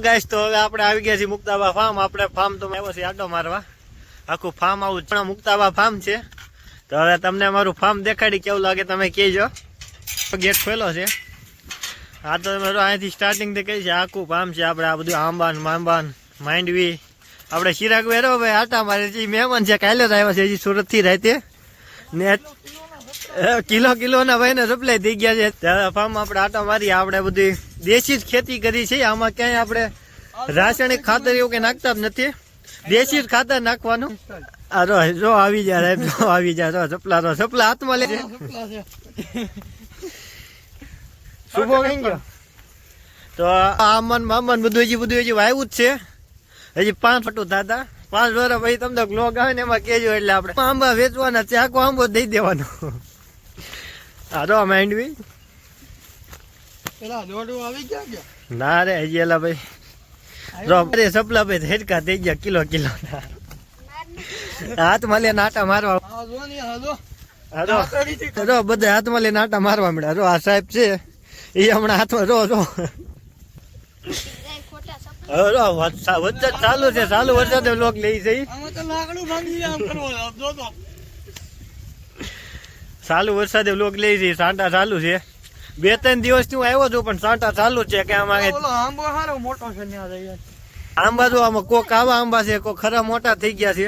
Guys તો હવે આપણે આવી ગયા છીએ મુક્તાબા ફાર્મ. આપણે ફાર્મ તો આવ્યો છે આટો મારવા. આખું ફાર્મ આવું મુક્તાબા ફાર્મ છે. તો હવે તમને અમારું ફાર્મ દેખાડી કેવું લાગે તમે કહેજો. ગેટ ખોલ્યો છે. હા તો અહીંથી સ્ટાર્ટિંગ થી કઈ છે આખું ફાર્મ છે. આપણે આ બધું આંબાન માંબાન માંડવી આપણે ચિરાગ વેરો ભાઈ આટા મારે છે. મહેમાન છે કાલે જ આવ્યા છે હજી સુરત થી રાતે ને કિલો ના ભાઈ ને સપ્લાય થઈ ગયા છે. ત્યારે ફાર્મ આપણે આટા મારી. આપણે બધી દેશી જ ખેતી કરી છે. આમાં ક્યાંય આપણે રાસાયણિક ખાતર એવું કઈ નાખતા જ નથી. દેશી જ ખાતર નાખવાનું. જો આવી જાય જો આવી જાય સપલા હાથમાં લે છે. શુભો કઈ ગયો તો આમન મામન બધું હજી વાવ્યું જ છે. હજી 5 ફટું થતા 5 વર્ષ પછી તમને બ્લોગ આવે ને એમાં કેજો. એટલે આપણે આંબા વેચવાના છે. આખો આંબો દઈ દેવાનો. માંડવી ના રે હજી એલા ભાઈ સપલા ભાઈ હેડકા થઈ ગયા કિલો ના હાથમાં લે નાટા મારવા. બધા હાથમાં લે નાટા મારવા મળ્યા. આ સાહેબ છે એ હમણાં હાથમાં વરસાદ ચાલુ છે. ચાલુ વરસાદ લોક લઈ જઈ. ચાલુ વરસાદે લોક લઈ જઈ. સાંટા ચાલુ છે. 2-3 દિવસથી હું આવ્યો છું પણ સાંટા ચાલુ છે. કે આમાં આંબા તો આમાં કોક આવા આંબા છે કોક ખરા મોટા થઈ ગયા છે.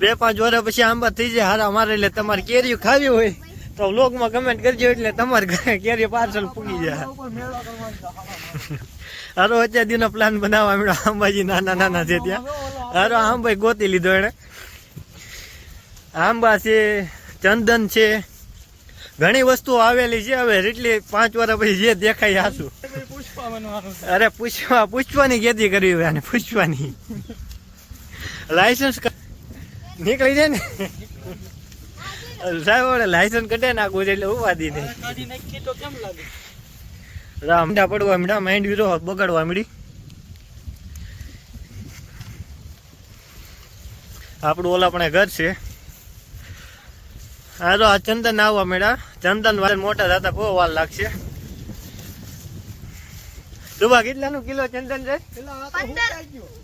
2-5 વર્ષ પછી આંબા થઈ જાય હારા મારે. એટલે તમારે કેરી ખાવી હોય તો વ્લોગમાં કમેન્ટ કરજો. એટલે તમારે કેરી પાર્સલ પૂગી જાય. હારો અત્યાર દીનો પ્લાન બનાવવા મળ્યો. આંબાજી નાના છે ત્યાં. હારો આંબાઈ ગોતી લીધો એને. આંબા છે ચંદન છે ઘણી વસ્તુઓ આવેલી છે. હવે એટલી 5 વર્ષ પછી જે દેખાય હાસું. અરે પુષ્પાની ખેતી કરવી હોય આને. પુષ્પાની લાયસન્સ નીકળી જાય ને સાહેબ લાયસન્સ કઢે નાખવું છે એટલે ઉપાધી નહીં. રામડા પડવા મીડા માઇન્ડ વિરો બગાડવા મીડી. આપણું ઓલા પણ ઘર છે. હા તો આ ચંદન આવવા મેળા. ચંદન વાળ મોટા થતા બહુ વાર લાગશે. સુભા કેટલાનું કિલો ચંદન છે?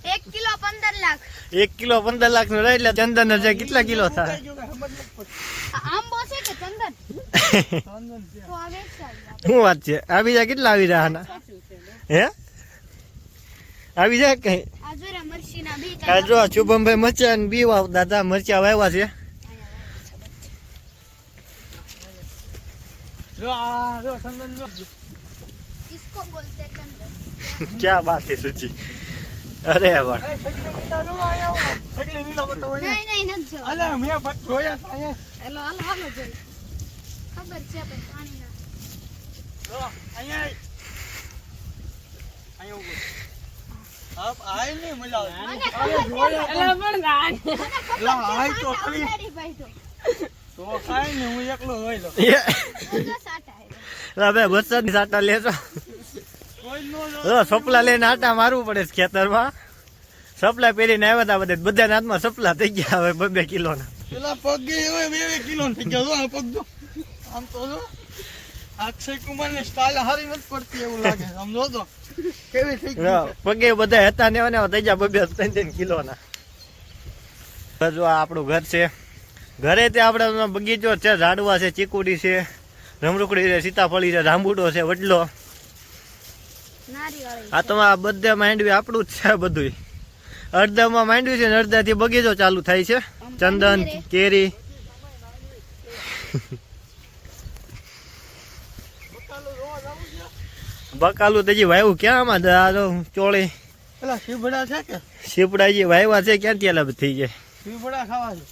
1 કિલો 15 લાખ. 1 કિલો 15 લાખ નું રહે એટલે ચંદન છે કેટલા કિલો થાય? આંબો છે કે ચંદન? શું વાત છે? આવી જાય કેટલા આવી રહ્યા? હે આવી જાય કઈ? જો શુભમભાઈ મરચા બી વાવતા હતા. મરચા વાવ્યા છે. क्या बात है सुची. अरे वाह વરસાદ ની સાટા લેજો. સપલા લઈને આટા મારવું પડે છે ખેતરમાં. સપલા પહેરીને આવ્યા હતા બધા હાથમાં સપલા થઈ ગયા. હવે 2 કિલો ના પગે 2 કિલો થઈ ગયા. પગ જો આમ તો જો અક્ષય કુમાર ની સ્ટાઇલ હારી નથી પડતી એવું લાગે. સમજો તો કેવી થઈ ગઈ. પગે બધા હતા ને થઈ ગયા 2-3 કિલો ના. જો આ આપણું ઘર છે. ઘરે તે આપડે બગીચો છે. ઝાડવા છે, ચીકુડી છે, રમરૂકડી છે, સીતાફળી છે, જાંબુડો છે, વડલો. આ તો આ બધા માંડવી આપણું જ છે. બધું અડધામાં માંડવી છે ને અડધાથી બગીચો ચાલુ થાય છે. ચંદન કેરી બકાલું તો વાયવું ક્યાં આમાં ચોળી શીપડા છે કે શીપડા જે વાયવા છે ક્યાંથી અલગ થઈ જાય. શીપડા ખાવા છે.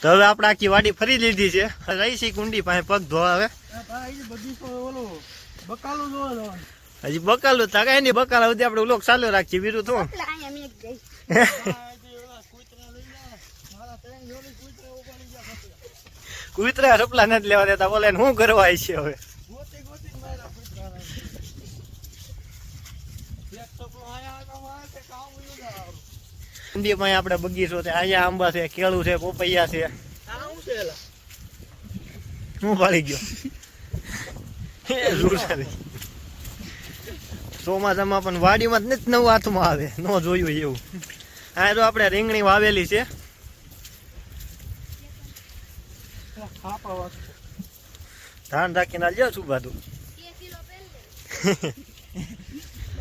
તો હવે આપણે આખી વાડી ફરી લીધી છે. રહી છે કુંડી પાસે પગ ધોવા. હવે હજી બકાલું તાકાય નહીં. બકાલા સુધી આપણે લોક ચાલુ રાખીએ. બીજું તો કુતરા સપલા નથી લેવા દેતા. બોલે શું કરવા છે હવે? આપણે બગીચો છે. અહીંયા આંબા છે, કેળું છે, પોપૈયા છે. હું પાડી ગયો ચોમાસામાં પણ વાડીમાં જ નથી નવું હાથમાં આવે, ન જોયું એવું. આ તો આપણે રીંગણી વાવેલી છે. ખાપા વાગશે. ધ્યાન રાખીને આલજો શું બધું. 2 કિલો પહેલ દે.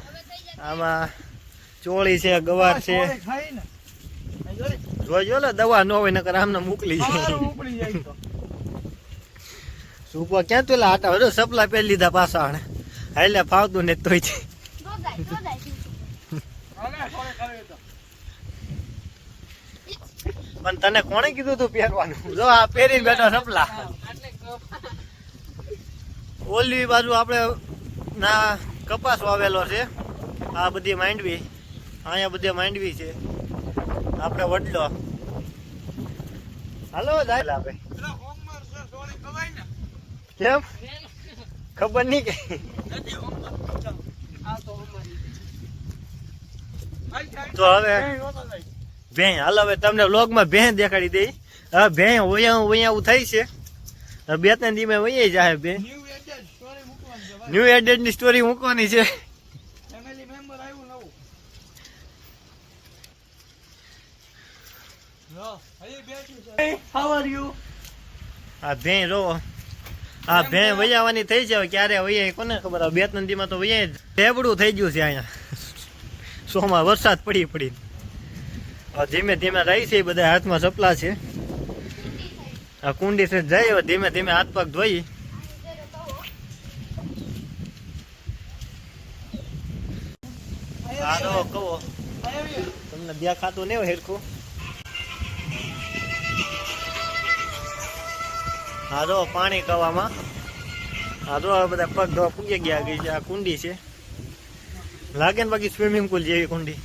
હવે થઈ જાય. આમાં ચોળી છે, ગવાર છે. આ છોડે ખાઈ ને. આ જોઈ. જોજો લે દવા ન હોય નકર આમને મોકલી જાય. હારું ઉપડી જાય તો. સુપા ક્યાં તું આટા હવે સપલા પહેરી લીધા પાછા આણે. એટલે ફાવતું ને તોય છે. દોદાય. આને છોડે ખાવી તો. પણ તને કોણે કીધું તું પહેરવાનું? જો આ પહેરીને બેઠો સપલા. ઓલી બાજુ આપણે ના કપાસ વાવેલો છે. આ બધી માંડવી, અહીંયા બધી માંડવી છે. આપણે વડલો. હાલો જાય આપે. પેલા હોમમાં છે, છોડે ખવાય ને. કેમ ખબર નહીં કે નથી હોમમાં. ચાલ. આ તો હોમમાં. તો હવે ભેં હાલ હવે તમને વ્લોગમાં ભેં દેખાડી દઈ. હવે ભેં ઓયા થઈ છે. હવે 2-3 દીમે વહી જાય ભેં. ન્યૂ એડેડ સ્ટોરી મૂકવાની છે ભાઈ. ન્યૂ એડેડ ની સ્ટોરી મૂકવાની છે. ફેમિલી મેમ્બર આવ્યું નવું. લો, હજી બેઠું છે. How are you? આ ભેં રો આ ભેં વૈયાવાની થઈ છે. હવે ક્યારે વૈયા કોને ખબર. 2-3 દીમાં તો વૈયા ઢેબડું થઈ ગયું છે અહીંયા. સોમાં વરસાદ પડી પડી. હવે ધીમે ધીમે રહી છે. બધા હાથમાં સપલા છે. આ કુંડી છે જાય. હવે ધીમે ધીમે હાથ પગ ધોઈ. આ રો કહો તમને દેખાતું નહીં હોય હેરખું. હા જો પાણી કવામાં. હા જો હવે બધા પગ ધોવા પૂગી ગયા. ગઈ છે આ કુંડી છે. લાગે ને બાકી સ્વિમિંગ પુલ જેવી કુંડી.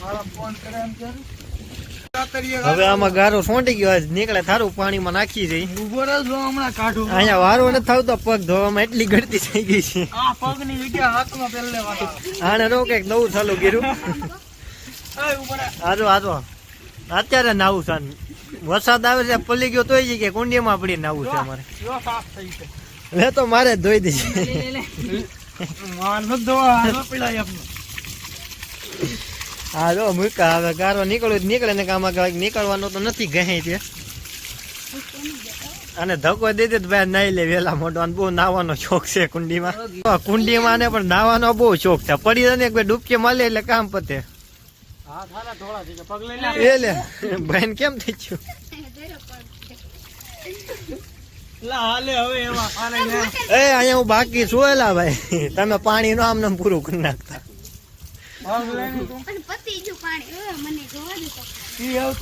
મારા ફોન કરે એમ કે હવે આમાં ગારો સોંટી ગયો. આજ નીકળે થારું પાણીમાં નાખી જઈ. ઉભો રહેજો હમણાં કાઢું. અહીંયા વારો નથી થતો. પગ ધોવામાં એટલી ગળતી થઈ ગઈ છે. આ પગની જગ્યા હાથમાં પહેરી લેવાના. આને રો કઈક નવું ચાલુ કર્યું. એ ઉભો રહે. આજો અત્યારે નાવું છે. વરસાદ આવે છે પલી ગયો તોય જગ્યાએ કુંડીમાં પડી નાવું છે અમારે. જો સાફ થઈ છે. લે તો મારે જ ધોઈ દઈશ. માર ન ધોવા ન પીડાય આપને. હા જો મૂકા હવે ગારો નીકળે ને આમાં કઈક નીકળવાનો તો નથી ગહે છે. અને ધક્કો દે દે ભાઈ નાઈ લે વેલા મોટો. બહુ નાવાનો શોખ છે કુંડીમાં. કુંડીમાં ને પણ નાવાનો બહુ શોખ છે. પડી જાય ને એક ડૂબકી મળે એટલે કામ પતે. હા થારા ઢોળા થઈ ગયા. પગ લઈ લે. એ લે ભાઈ કેમ થઈ ગયું? લા હાલે હવે એમાં આને લે. એ અહીંયા હું બાકી જોયેલા ભાઈ. તમે પાણી નો આમને પૂરું કરી નાખતા. પગ લઈને તું પણ પતી ગયું પાણી. મને જોવા દે તો. ઈ આવતું